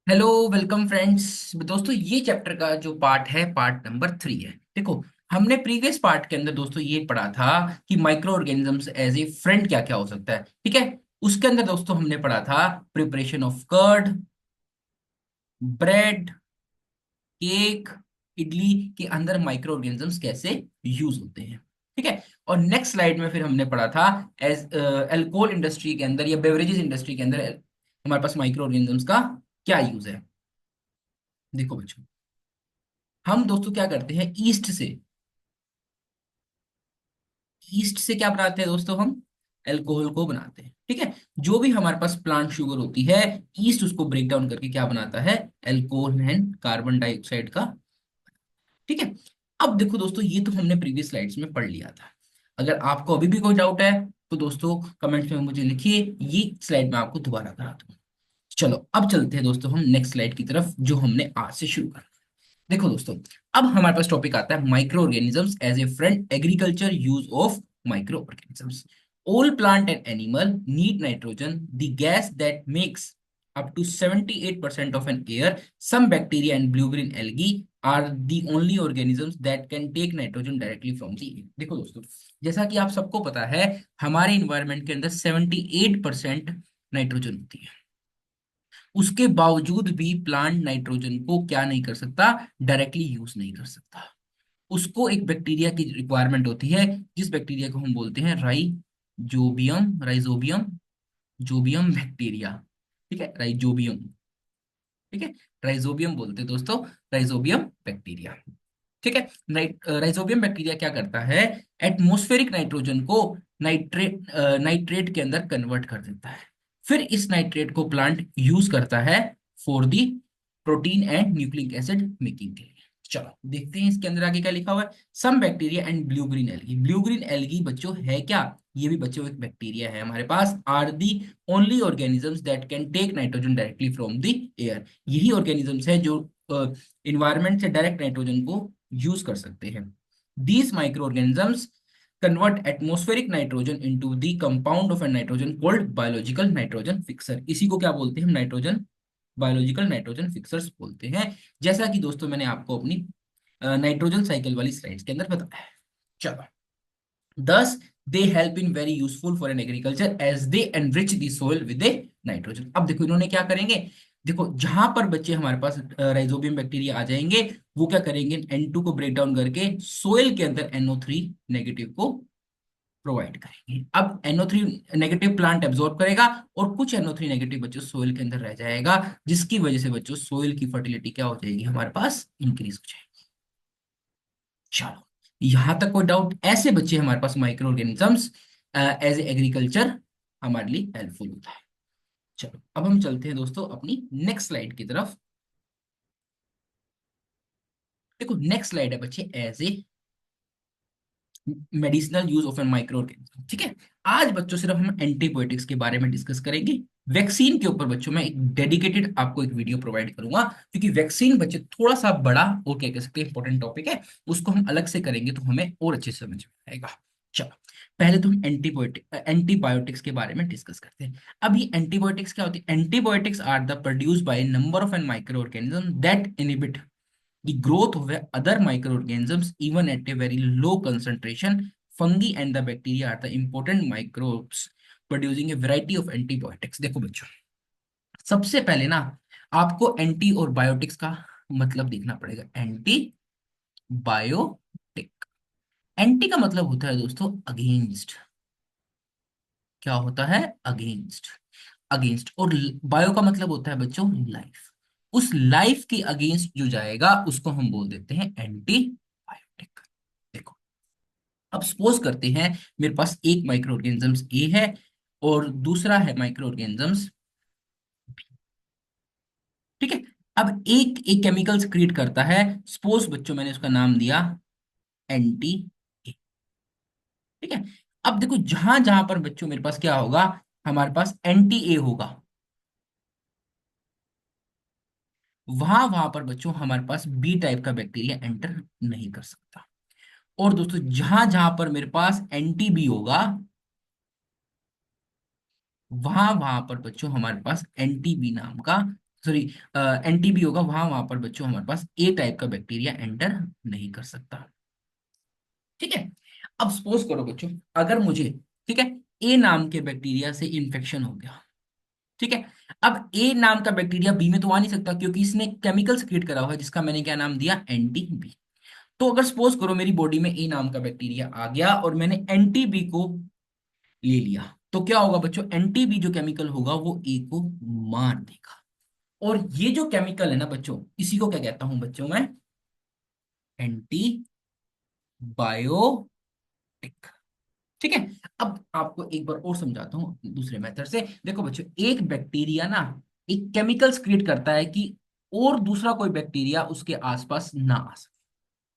Hello, welcome friends. दोस्तों, ये chapter का जो पार्ट है, पार्ट नंबर 3 है। देखो, हमने प्रीवियस पार्ट के अंदर दोस्तों ये पढ़ा था कि micro organisms as a friend क्या क्या हो सकता है। ठीक है। उसके अंदर दोस्तों हमने पढ़ा था preparation of curd, bread, cake, idli के अंदर माइक्रो ऑर्गेनिजम्स कैसे यूज होते हैं। ठीक है। और नेक्स्ट स्लाइड में फिर हमने पढ़ा था एज अल्कोहल इंडस्ट्री के अंदर या बेवरेजेस इंडस्ट्री के अंदर हमारे पास माइक्रो ऑर्गेनिजम्स का क्या यूज है। देखो बच्चों, हम दोस्तों क्या करते हैं, ईस्ट से क्या बनाते हैं दोस्तों, हम अल्कोहल को बनाते हैं। ठीक है। जो भी हमारे पास प्लांट शुगर होती है, ईस्ट उसको ब्रेक डाउन करके क्या बनाता है, अल्कोहल एंड कार्बन डाइऑक्साइड का। ठीक है। अब देखो दोस्तों, ये तो हमने प्रीवियस स्लाइड्स में पढ़ लिया था। अगर आपको अभी भी कोई डाउट है तो दोस्तों कमेंट में मुझे लिखिए, ये स्लाइड मैं आपको दोबारा करा दूंगा। चलो अब चलते हैं दोस्तों हम नेक्स्ट स्लाइड की तरफ, जो हमने आज से शुरू कर। देखो दोस्तों, अब हमारे पास टॉपिक आता है micro organisms as a friend, agriculture use of microorganisms. All plant and animal need nitrogen, the gas that makes up to 78% of an air. Some bacteria and blue green algae are the only organisms that can take nitrogen directly from the air. देखो दोस्तों, जैसा कि आप सबको पता है, हमारे environment के अंदर 78% नाइट्रोजन होती है। उसके बावजूद भी प्लांट नाइट्रोजन को क्या नहीं कर सकता, डायरेक्टली यूज नहीं कर सकता। उसको एक बैक्टीरिया की रिक्वायरमेंट होती है, जिस बैक्टीरिया को हम बोलते हैं राइजोबियम जोबियम बैक्टीरिया। ठीक है, राइजोबियम। ठीक है, राइजोबियम बोलते हैं दोस्तों, राइजोबियम बैक्टीरिया। ठीक है। राइजोबियम बैक्टीरिया क्या करता है, एटमॉस्फेरिक नाइट्रोजन को नाइट्रेट के अंदर कन्वर्ट कर देता है। फिर इस नाइट्रेट को प्लांट यूज करता है for the protein and nucleic acid making के लिए। चलो देखते हैं इसके अंदर आगे क्या लिखा हुआ है। Some bacteria and blue green algae. Blue green algae बच्चों है क्या, ये भी बच्चों एक बैक्टीरिया है हमारे पास। Are the only organisms that can take nitrogen directly from the air. यही ऑर्गेनिजम्स है जो इन्वायरमेंट से डायरेक्ट नाइट्रोजन को यूज कर सकते हैं। These microorganisms convert atmospheric nitrogen into the compound of an nitrogen called biological nitrogen fixer. इसी को क्या बोलते हैं हम, नाइट्रोजन बायोलॉजिकल नाइट्रोजन फिक्सर्स बोलते हैं। जैसा कि दोस्तों मैंने आपको अपनी नाइट्रोजन साइकिल वाली स्लाइड्स के अंदर बताया है। चलो, thus they help in very useful for an agriculture as they enrich the soil with a nitrogen। अब देखो इन्होंने क्या करेंगे, देखो जहां पर बच्चे हमारे पास राइजोबियम बैक्टीरिया आ जाएंगे, वो क्या करेंगे, N2 को ब्रेक डाउन करके सोइल के अंदर NO3 नेगेटिव को प्रोवाइड करेंगे। अब NO3 नेगेटिव प्लांट एब्जॉर्ब करेगा और कुछ NO3 नेगेटिव बच्चों सोइल के अंदर रह जाएगा, जिसकी वजह से बच्चों सोइल की फर्टिलिटी क्या हो जाएगी, हमारे पास इंक्रीज हो जाएगी। चलो, यहां तक कोई डाउट, ऐसे बच्चे हमारे पास micro organisms as a agriculture हमारे लिए हेल्पफुल होता है। चलो अब हम चलते हैं दोस्तों अपनी नेक्स्ट स्लाइड की तरफ। देखो नेक्स्ट स्लाइड है बच्चे, as a medicinal use of an microorganism. ठीक है। आज बच्चों सिर्फ हम एंटीबायोटिक्स के बारे में डिस्कस करेंगे। वैक्सीन के ऊपर बच्चों मैं एक डेडिकेटेड आपको एक वीडियो प्रोवाइड करूंगा, क्योंकि वैक्सीन बच्चे थोड़ा सा बड़ा और क्या कह सकते हैं इंपॉर्टेंट टॉपिक है। उसको हम अलग से करेंगे तो हमें और अच्छे से समझ में आएगा। चलो, पहले तो हम एंटीबायोटिक्स के बारे में डिस्कस करते हैं। अब ये एंटीबायोटिक्स क्या होती है, antibiotics are the produce by number of an microorganism that inhibit the growth of other microorganisms even at a very low concentration. Fungi and the bacteria are the important microbes producing a variety of antibiotics। देखो बच्चों, सबसे पहले ना आपको anti और biotics का मतलब देखना पड़ेगा। एंटी बायोटिक, एंटी का मतलब होता है दोस्तों अगेंस्ट। क्या होता है, अगेंस्ट। अगेंस्ट। और बायो का मतलब होता है बच्चों लाइफ। उस लाइफ के अगेंस्ट जो जाएगा उसको हम बोल देते हैं एंटीबायोटिक। देखो, अब सपोज करते हैं मेरे पास एक माइक्रो ऑर्गेनिजम्स ए है और दूसरा है माइक्रो ऑर्गेनिजम्स। ठीक है। अब एक एक केमिकल्स क्रिएट करता है, सपोज बच्चों मैंने उसका नाम दिया एंटी ए। ठीक है। अब देखो जहां जहां पर बच्चों मेरे पास क्या होगा, हमारे पास एंटी ए होगा, वहां वहां पर बच्चों हमारे पास बी टाइप का बैक्टीरिया एंटर नहीं कर सकता। और दोस्तों जहां जहां पर मेरे पास एंटी बी होगा, वहां वहां पर बच्चों हमारे पास एंटी बी नाम का सॉरी एनटीबी होगा, वहां वहां पर बच्चों हमारे पास ए टाइप का बैक्टीरिया एंटर नहीं कर सकता। ठीक है। अब सपोज करो बच्चों, अगर मुझे, ठीक है, ए नाम के बैक्टीरिया से इन्फेक्शन हो गया, ठीक है। अब ए नाम का बैक्टीरिया बी में तो आ नहीं सकता, क्योंकि इसने केमिकल क्रिएट करा हुआ है जिसका मैंने क्या नाम दिया, एंटी बी। तो अगर सपोज करो मेरी बॉडी में ए नाम का बैक्टीरिया आ गया और मैंने एंटी बी को ले लिया, तो क्या होगा बच्चों, एंटी बी जो केमिकल होगा वो ए को मार देगा। और ये जो केमिकल है ना बच्चों, इसी को क्या कहता हूं बच्चों मैं, एंटी बायोटिक। ठीक है। अब आपको एक बार और समझाता हूँ दूसरे मेथड से। देखो बच्चों, एक बैक्टीरिया ना एक केमिकल्स क्रिएट करता है कि और दूसरा कोई बैक्टीरिया उसके आसपास ना आ सके।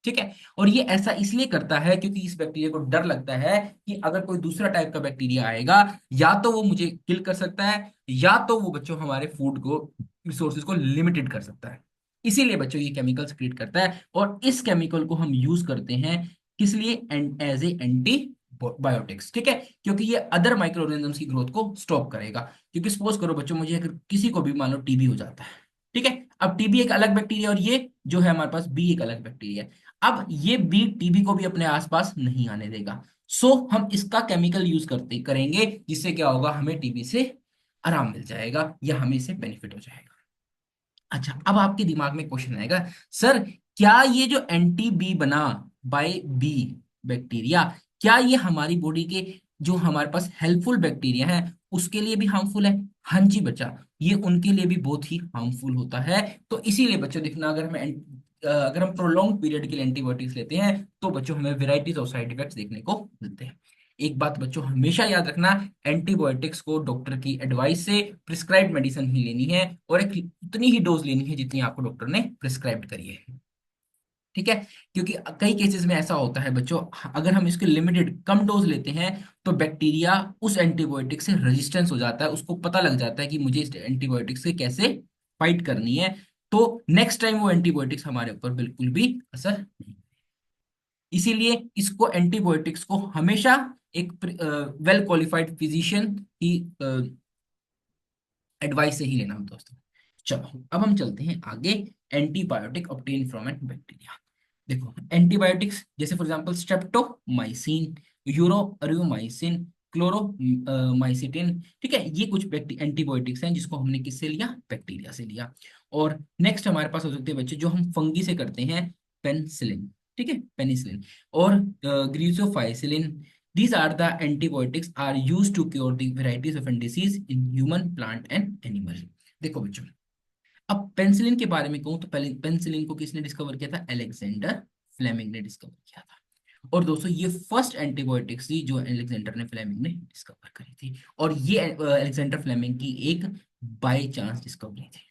ठीक है। और ये ऐसा इसलिए करता है क्योंकि इस बैक्टीरिया को डर लगता है कि अगर कोई दूसरा टाइप का बैक्टीरिया आएगा, या तो वो मुझे किल कर सकता है, या तो वो बच्चों हमारे फूड को, रिसोर्सेज को लिमिटेड कर सकता है। इसीलिए बच्चों ये केमिकल्स क्रिएट करता है, और इस केमिकल को हम यूज करते हैं किस लिए, and as a antibiotics. ठीक है। क्योंकि ये अदर माइक्रो ऑर्गेनिजम्स की ग्रोथ को स्टॉप करेगा। क्योंकि सपोज करो बच्चों, मुझे अगर किसी को भी मान लो टीबी हो जाता है, ठीक है। अब टीबी एक अलग बैक्टीरिया, और ये जो है हमारे पास बी एक अलग बैक्टीरिया है। अब ये बी टीबी को भी अपने आसपास नहीं आने देगा। सो हम इसका केमिकल यूज करते करेंगे, जिससे क्या होगा, हमें टीबी से आराम मिल जाएगा, या हमें इससे बेनिफिट हो जाएगा। अच्छा, अब आपके दिमाग में क्वेश्चन आएगा, सर क्या ये जो एंटी बी बना बाय बी बैक्टीरिया, क्या ये हमारी बॉडी के जो हमारे पास हेल्पफुल बैक्टीरिया है उसके लिए भी हार्मफुल है? हाँ जी बच्चा, ये उनके लिए भी बहुत ही हार्मफुल होता है। तो इसीलिए बच्चों देखना, अगर हम प्रोलॉन्ग पीरियड के लिए एंटीबायोटिक्स लेते हैं तो बच्चों हमें वेराइटीज ऑफ साइड इफेक्ट्स देखने को मिलते हैं। एक बात बच्चों हमेशा याद रखना, एंटीबायोटिक्स को डॉक्टर की एडवाइस से प्रिस्क्राइब्ड मेडिसिन ही लेनी है, और एक उतनी ही डोज लेनी है जितनी आपको डॉक्टर ने प्रिस्क्राइब करी है। ठीक है। क्योंकि कई केसेस में ऐसा होता है बच्चों, अगर हम इसके लिमिटेड कम डोज लेते हैं तो बैक्टीरिया उस एंटीबायोटिक से रेजिस्टेंस हो जाता है, उसको पता लग जाता है कि मुझे इस एंटीबायोटिक से कैसे फाइट करनी है। तो नेक्स्ट टाइम वो एंटीबायोटिक्स हमारे ऊपर बिल्कुल भी असर नहीं। इसीलिए इसको एंटीबायोटिक्स को हमेशा एक वेल क्वालिफाइड फिजिशियन की एडवाइस से ही लेना है दोस्तों। चलो अब हम चलते हैं आगे। Antibiotic obtain from an bacteria. देखो एंटीबायोटिक्स जैसे for example streptomycin, aureomycin, chloromycetin, ठीक है, ये कुछ एंटीबायोटिक्स हैं जिसको हमने किससे लिया, बैक्टीरिया से लिया। और नेक्स्ट हमारे पास हो सकते हैं बच्चे जो हम फंगी से करते हैं, पेनिसिलिन, ठीक है, पेनिसिलिन, और ग्रीसोफाइसिलिन। These are the antibiotics are used to cure the varieties of disease in human, plant and animal। देखो बच्चों, अब पेंसिलिन के बारे में कहूं तो पहले पेंसिलिन को किसने डिस्कवर किया था, अलेक्जेंडर फ्लेमिंग ने डिस्कवर किया था। और दोस्तों ये फर्स्ट एंटीबायोटिक्स थी जो अलेक्जेंडर ने फ्लेमिंग ने डिस्कवर करी थी, और ये अलेक्जेंडर फ्लेमिंग की एक बाय चांस डिस्कवरी थी।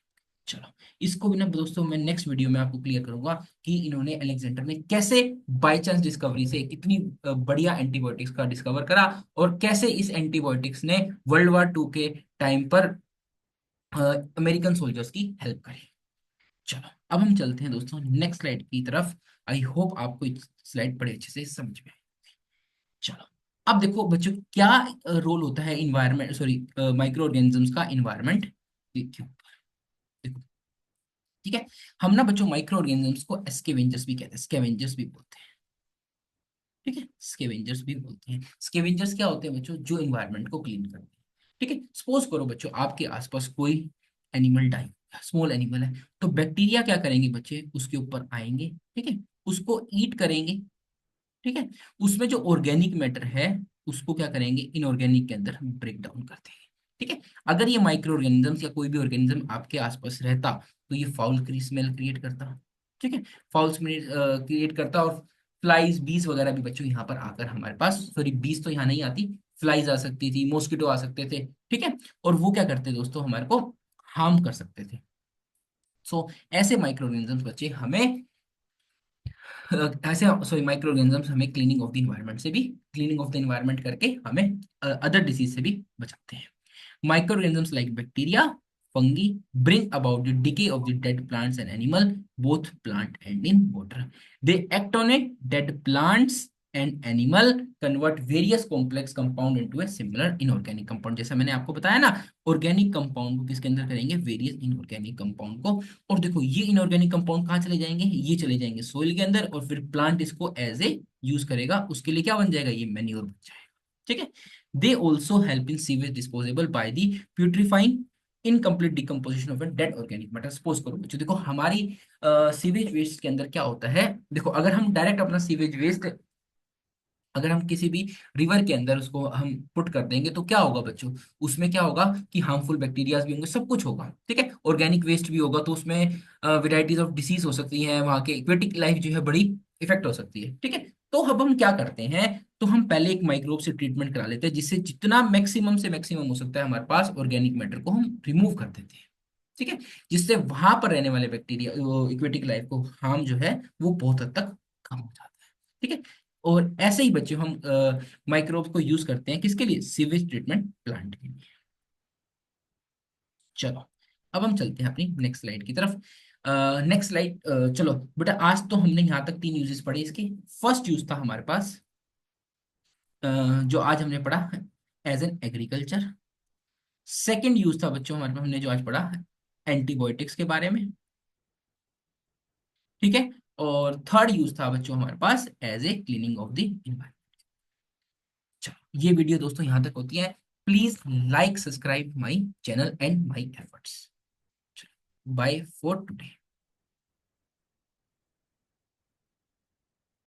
चलो, इसको भी ना दोस्तों मैं नेक्स्ट वीडियो में आपको क्लियर करूंगा कि इन्होंने अलेक्जेंडर ने कैसे बाय चांस डिस्कवरी से इतनी बढ़िया एंटीबायोटिक्स का डिस्कवर करा, और कैसे इस एंटीबायोटिक्स ने वर्ल्ड वॉर 2 के टाइम पर अमेरिकन सोल्जर्स की हेल्प करी। चलो अब हम चलते हैं दोस्तों नेक्स्ट स्लाइड की तरफ। आई होप आपको स्लाइड बड़े अच्छे से समझ में आए। चलो अब देखो बच्चों, क्या रोल होता है इन्वायरमेंट, सॉरी, माइक्रो ऑर्गेनिजम्स का इन्वायरमेंट के ऊपर। देखो, ठीक है, हम ना बच्चों माइक्रो ऑर्गेनिजम्स को स्कैवेंजर्स भी कहते हैं, स्कैवेंजर्स भी बोलते हैं। ठीक है, स्कैवेंजर्स भी बोलते हैं। स्कैवेंजर्स क्या होते हैं बच्चों, जो इन्वायरमेंट को क्लीन करते हैं। ठीक है, सपोज करो बच्चों आपके आसपास कोई एनिमल डाई, स्मॉल एनिमल है, तो बैक्टीरिया क्या करेंगे बच्चे, उसके ऊपर आएंगे, ठीक है, उसको ईट करेंगे। ठीक है, उसमें जो ऑर्गेनिक मैटर है उसको क्या करेंगे, इनऑर्गेनिक के अंदर ब्रेक डाउन करते हैं। ठीक है। अगर ये माइक्रो ऑर्गेनिजम्स या कोई भी ऑर्गेनिज्म आपके आसपास रहता तो ये फाउल की स्मेल क्रिएट करता। ठीक है, फाउल स्मेल क्रिएट करता, और फ्लाइज बीज वगैरह भी बच्चों यहाँ पर आकर हमारे पास, सॉरी बीज तो यहाँ नहीं आती, फ्लाइज आ सकती थी, मॉस्किटो आ सकते थे। ठीक है, और वो क्या करते दोस्तों, हमारे को हार्म कर सकते थे। सो ऐसे माइक्रो ऑर्गेनिजम्स बच्चे हमें ऐसे, सॉरी, माइक्रो ऑर्गेनिजम्स हमें क्लीनिंग ऑफ द इन्वायरमेंट से भी, क्लीनिंग ऑफ द इन्वायरमेंट करके हमें अदर डिसीज से भी बचाते हैं। Microorganisms like bacteria, fungi bring about the decay of the dead plants and animal, both plant and in water. They act on it, dead plants and animal convert various complex compound into a similar inorganic compound. जैसा मैंने आपको बताया ना, organic compound को किसके अंदर करेंगे, various inorganic compound को। और देखो ये इनऑर्गेनिक कंपाउंड कहाँ चले जाएंगे, ये चले जाएंगे सोइल के अंदर, और फिर प्लांट इसको एज ए यूज करेगा, उसके लिए क्या बन जाएगा, ये मैन्योर बन जाएगा। ठीक है। They also help in sewage disposable by the putrefying incomplete decomposition of a dead organic matter. Suppose करो बच्चों, देखो हमारी सीवेज वेस्ट के अंदर क्या होता है, देखो अगर हम डायरेक्ट अपना सीवेज वेस्ट अगर हम किसी भी रिवर के अंदर उसको हम पुट कर देंगे तो क्या होगा बच्चों, उसमें क्या होगा कि हार्मफुल बैक्टीरियाज भी होंगे, सब कुछ होगा। ठीक है, ऑर्गेनिक वेस्ट भी होगा, तो उसमें वेराइटीज ऑफ डिसीज हो सकती हैं, वहाँ के एक्वेटिक लाइफ जो है बड़ी इफेक्ट हो सकती है। ठीक है, तो अब हम क्या करते हैं, तो हम पहले एक माइक्रोब से ट्रीटमेंट करा लेते हैं, जिससे जितना मैक्सिमम से मैक्सिमम हो सकता है हमारे पास ऑर्गेनिक मैटर को हम रिमूव कर देते हैं। ठीक है, जिससे वहां पर रहने वाले बैक्टीरिया इक्वेटिक लाइफ को हार्म जो है वो बहुत हद तक कम हो जाता है। ठीक है, और ऐसे ही बच्चों हम माइक्रोब को यूज करते हैं किसके लिए, सीवेज ट्रीटमेंट प्लांट के लिए। चलो, अब हम चलते हैं अपनी नेक्स्ट स्लाइड की तरफ। नेक्स्ट स्लाइड, चलो बेटा, आज तो हमने यहाँ तक 3 यूजेस पढ़े इसके। फर्स्ट यूज था हमारे पास जो आज हमने पढ़ा as an agriculture. Second use था बच्चों हमारे पास, हमने जो आज पढ़ा एंटीबायोटिक्स के बारे में। ठीक है, और थर्ड यूज था बच्चों हमारे पास as a cleaning of the environment. चलो, ये वीडियो दोस्तों यहाँ तक होती है। Please like subscribe my channel and my efforts. Bye for today.